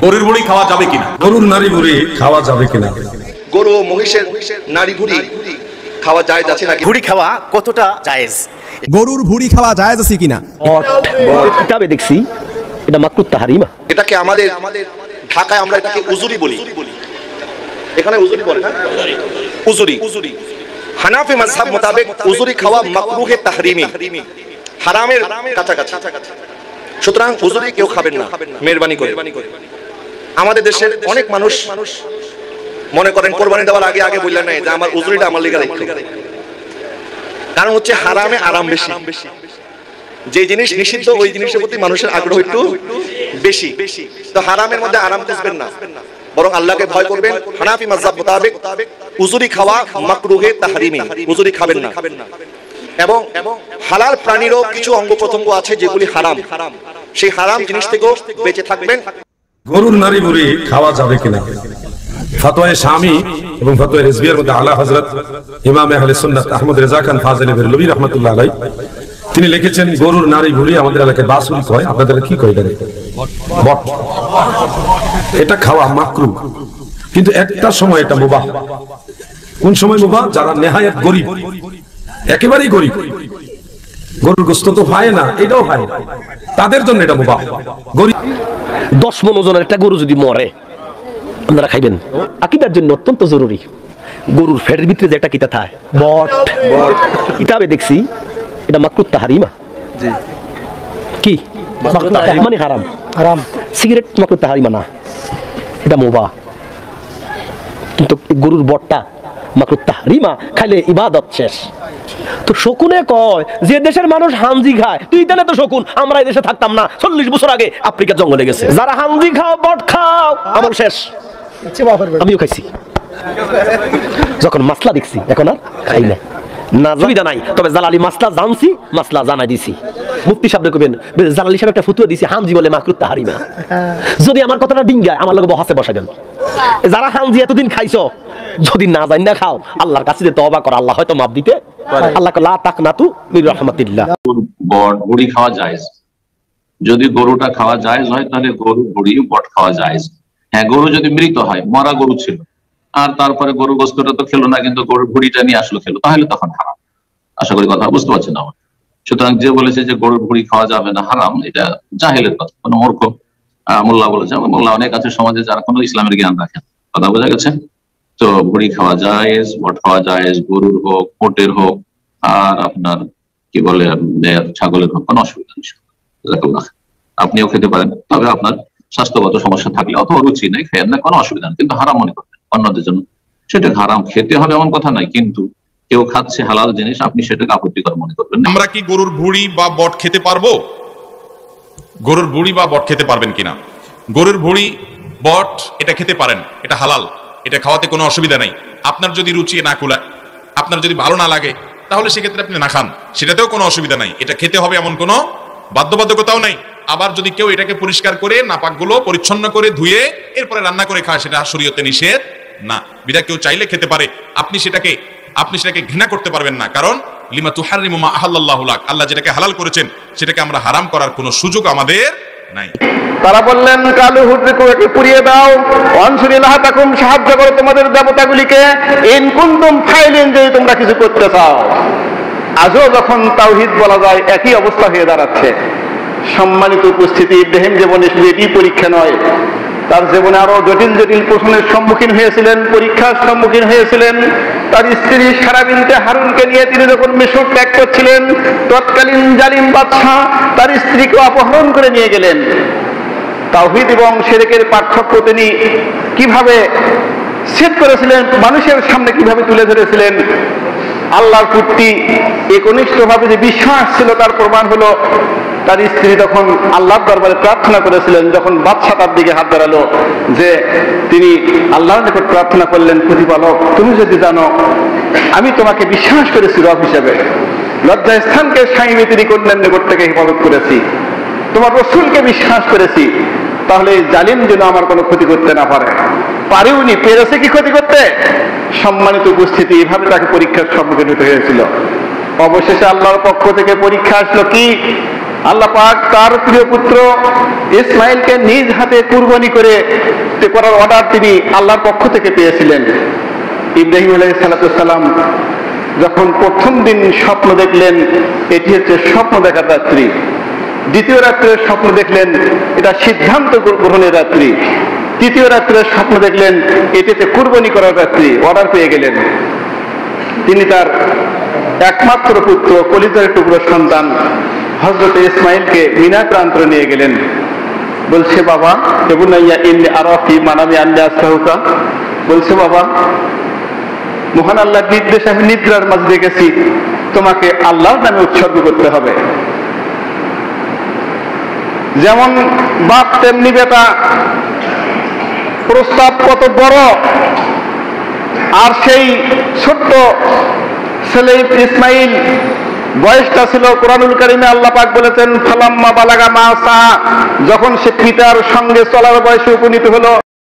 গরুর ভুঁড়ি খাওয়া যাবে কিনা? গরুর নারী ভুঁড়ি খাওয়া যাবে কিনা? গরু মহিষের নারী ভুঁড়ি খাওয়া জায়েজ আছে নাকি? ভুঁড়ি খাওয়া কতটা জায়েজ? গরুর ভুঁড়ি খাওয়া জায়েজ আছে কিনা? কিতাবে দেখছি এটা মাকরুহ তাহরিমা। এটাকে আমাদের ঢাকায় আমরা এটাকে উজুরি বলি। এখানে উজুরি বলে না? উজুরি। হানাফি মাযহাব মোতাবেক উজুরি খাওয়া মাকরুহে তাহরিমি, হারামের কাছাকাছি। সুতরাং উজুরি কেউ খাবেন না মেহেরবানি করে। আমাদের দেশের অনেক মানুষ মনে করেন কোরবানি দেওয়ার আগে বললেন না যে আমার উজুরিটা আমার লিগা রাখতে, কারণ হচ্ছে হারামে আরাম বেশি। যে জিনিস নিষিদ্ধ ওই জিনিসের প্রতি মানুষের আগ্রহ একটু বেশি। তো হারামের মধ্যে আরাম খুঁজবেন না, বরং আল্লাহকে ভয় করবেন। হানাফি মাযহাব মোতাবেক উজুরি খাওয়া মাকরুহে তাহরিমি, উজুরি খাবেন না। এবং হালাল প্রাণীরও কিছু অঙ্গ প্রত্যঙ্গ আছে যেগুলি হারাম, সেই হারাম জিনিস থেকেও বেঁচে থাকবেন। গরুর নারী ভুঁড়ি খাওয়া যাবে কিনা? ফতোয়া শামী এবং ফতোয়া রিজভিয়ার মধ্যে আলা হযরত ইমাম আহলে সুন্নাত আহমদ রেজা খান ফাজিল বেরলভী রাহমাতুল্লাহ আলাইহি তিনি লিখেছেন, গরুর নারী ভুঁড়ি আমাদের এলাকায় বাসুল কয়, আপনাদের কি কয়? বট। এটা খাওয়া মাকরুহ, কিন্তু একটা সময় এটা মুবাহ। কোন সময় মুবাহ? যারা নেহায়েত গরীব, একেবারেই গরীব, গরুর গোশত তো পায় না, এটাও পায় না, তাদের জন্য এটা মুবাহ। গরীব 10 মণ ওজনের একটা গরু যদি মরে আপনারা খাইবেন? আকীদার জন্য অত্যন্ত জরুরি। গরুর ফেটের ভিতরে যে একটা কিতা থাকে বট, কিতাবে দেখছি এটা মাকরুহ তাহরিমা। জি, কি মাকরুহ তাহরিমা মানে হারাম। সিগারেট মাকরুহ তাহরিমা না, এটা মুবাহ। কিন্তু গরুর বটটা মাকরুহ তাহরিমা, খাইলে ইবাদত শেষ। তো শকুনে কয় যে দেশের মানুষ হাঞ্জি খায়, তুই জানে তো শকুন আমরা এই দেশে থাকতাম না, 40 বছর আগে আফ্রিকা জঙ্গলে গেছে। যারা হাঞ্জি খাও বট খাও আমল শেষ। আমিও খাইছি, যখন মাসলা দেখছি এখন আর খাই না, না সুবিধা নাই। তবে জালালি মাসলা জানছি, মাসলা জানাই দিছি। মুফতি সাহেব কইবেন জালালি সাহেব একটা ফতোয়া দিছে হাঞ্জি বলে মাকরুহ তাহরিমা। যদি আমার কথাটা ডিঙ্গায় আমার লগে বহাসে বসাবেন। যারা হাঞ্জি এতদিন খাইছো যদি না জানি না খাও, আল্লাহর কাছে যে তওবা কর, আল্লাহ হয়তো মাফ দিতে পারে। আল্লাহ লা তাকনাতু মির রাহমাতিল্লাহ। বট ভুঁড়ি খাওয়া জায়েজ। যদি গরুটা খাওয়া জায়েজ হয় তাহলে গরু ভুঁড়ি বট খাওয়া জায়েজ। হ্যাঁ, গরু যদি মৃত হয়, মরা গরু ছিল, আর তারপরে গরু গোশতটা তো খেলো না, কিন্তু গরুর ভুঁড়িটা নিয়ে আসলো খেলো, তাহলে তখন হারাম। আশা করি কথা বুঝতে পারছেন না। সুতরাং যে বলেছে যে গরুর ভুঁড়ি খাওয়া যাবে না হারাম, এটা জাহেলের কথা, কোনো মূর্খ মোল্লা বলেছে। মোল্লা অনেক আছে সমাজে যারা কোনো ইসলামের জ্ঞান রাখেন, কথা বোঝা গেছে? তো ভুঁড়ি খাওয়া জায়েজ, বট খাওয়া জায়েজ, গরুর হোক, ওটের হোক, আর আপনার কি বলে ছাগলের হোক, কোনো অসুবিধা নেই। আপনিও খেতে পারেন, তবে আপনার স্বাস্থ্যগত সমস্যা থাকলে অথবা রুচি নেই, খেয়েন না, কোনো অসুবিধা নেই। কিন্তু হারাম মনে করবেন অন্যদের জন্য, সেটা হারাম খেতে হবে এমন কথা নাই, কিন্তু কেউ খাচ্ছে হালাল জিনিস, আপনি সেটাকে আপত্তিকর মনে করবেন না। আমরা কি গরুর ভুঁড়ি বা বট খেতে পারবো? গরুর ভুঁড়ি বা বট খেতে পারবেন কিনা? গরুর ভুঁড়ি বট এটা খেতে পারেন, এটা হালাল, এটা খাওয়াতে কোনো অসুবিধা নাই। আপনার যদি রুচি না কুলায়, আপনার যদি ভালো না লাগে, তাহলে সেক্ষেত্রে আপনি না খান, সেটাতেও কোনো অসুবিধা নাই। এটা খেতে হবে এমন কোনো বাধ্যবাধকতাও নাই। আবার যদি কেউ এটাকে পরিষ্কার করে নাপাকগুলো পরিচ্ছন্ন করে ধুয়ে এরপরে রান্না করে খায়, সেটা শরীয়তে নিষেধ না। বিধায় কেউ চাইলে খেতে পারে, আপনি সেটাকে ঘৃণা করতে পারবেন না। কারণ লিমা তুহাররিমু মা আহাল্লাল্লাহু লাক, আল্লাহ যেটাকে হালাল করেছেন সেটাকে আমরা হারাম করার কোনো সুযোগ আমাদের নাই। তারা বললেন কালু হুদ্রিকুকে পুড়িয়ে দাও, অনসুরিল্লাহ তাকুম, সাহায্য করো তোমাদের দেবতাগুলিকে, ইন কুনতুম ফাইলিন, যদি তোমরা কিছু করতে চাও। আজও যখন তাওহীদ বলা যায় একই অবস্থা হয়ে দাঁড়াচ্ছে। সম্মানিত উপস্থিতি, ইব্রাহিম জীবনে শুধু এটি পরীক্ষা নয়, তার জীবনে আরো জটিল জটিল প্রশ্নের সম্মুখীন হয়েছিলেন, পরীক্ষার সম্মুখীন হয়েছিলেন। তার স্ত্রী সারা বিনতে হারুনকে নিয়ে তিনি যখন মিশর ত্যাগ করছিলেন, তৎকালীন জালিম বাদশাহ তার স্ত্রীকে অপহরণ করে নিয়ে গেলেন। তাওহীদ এবং শিরকের পার্থক্য তিনি কিভাবে সেট করেছিলেন, মানুষের সামনে কিভাবে তুলে ধরেছিলেন। আল্লাহর প্রতি একনিষ্ঠভাবে যে বিশ্বাস ছিল তার প্রমাণ হলো তার স্ত্রী তখন আল্লাহর দরবারে প্রার্থনা করেছিলেন, যখন বাদশা তার দিকে হাত বাড়ালো, যে তিনি আল্লাহর নিকট প্রার্থনা করলেন, প্রতিপালক তুমি যদি জানো আমি তোমাকে বিশ্বাস করেছি রব হিসেবে, লজ্জা স্থানকে স্বামী তিনি কন্যার নিকট থেকে হেফাজত করেছি, তোমার রসুলকে বিশ্বাস করেছি, তাহলে জালিম যেন আমার কোনো ক্ষতি করতে না পারে। পারেওনি, পেরেছে কি ক্ষতি করতে? সম্মানিত উপস্থিতি, এভাবে তাকে পরীক্ষার সম্মুখীন হতে হয়েছিল। অবশেষে আল্লাহর পক্ষ থেকে পরীক্ষা আসলো কি? আল্লাহ পাক তার প্রিয় পুত্র ইসমাইলকে নিজ হাতে কুরবানি করার অর্ডার তিনি আল্লাহর পক্ষ থেকে পেয়েছিলেন। ইব্রাহিম আলাইহিস সালাম যখন প্রথম দিন স্বপ্ন দেখলেন, এটি হচ্ছে স্বপ্ন দেখার রাত্রি। দ্বিতীয় রাত্রের স্বপ্ন দেখলেন, এটা সিদ্ধান্ত গ্রহণের রাত্রি। তৃতীয় রাত্রের স্বপ্ন দেখলেন, এটিতে কুরবানি করার রাত্রি, অর্ডার পেয়ে গেলেন। তিনি তার একমাত্র পুত্র, কলিজার টুকরো সন্তান হযরত ইসমাইলকে মিনা প্রান্তরে নিয়ে গেলেন। বলছে, বাবা ইবনাইয়া ইন্নী আরা ফি মানামি আন্নী আসবাহুকা, বলছে বাবা, মহান আল্লাহর নির্দেশ আমি নিদ্রার মাঝে দেখেছি, তোমাকে আল্লাহর নামে উৎসর্গ করতে হবে। যেমন বাপ তেমনি বেটা, প্রস্তাব কত বড়। আর সেই ছোট্ট ছেলে ইসমাইল বয়সটা ছিল, কোরআনুল কারীমে আল্লাহ পাক বলেছেন ফালাম্মা বালাগা মাসা, যখন সে পিতার সঙ্গে চলার বয়সে উপনীত হলো,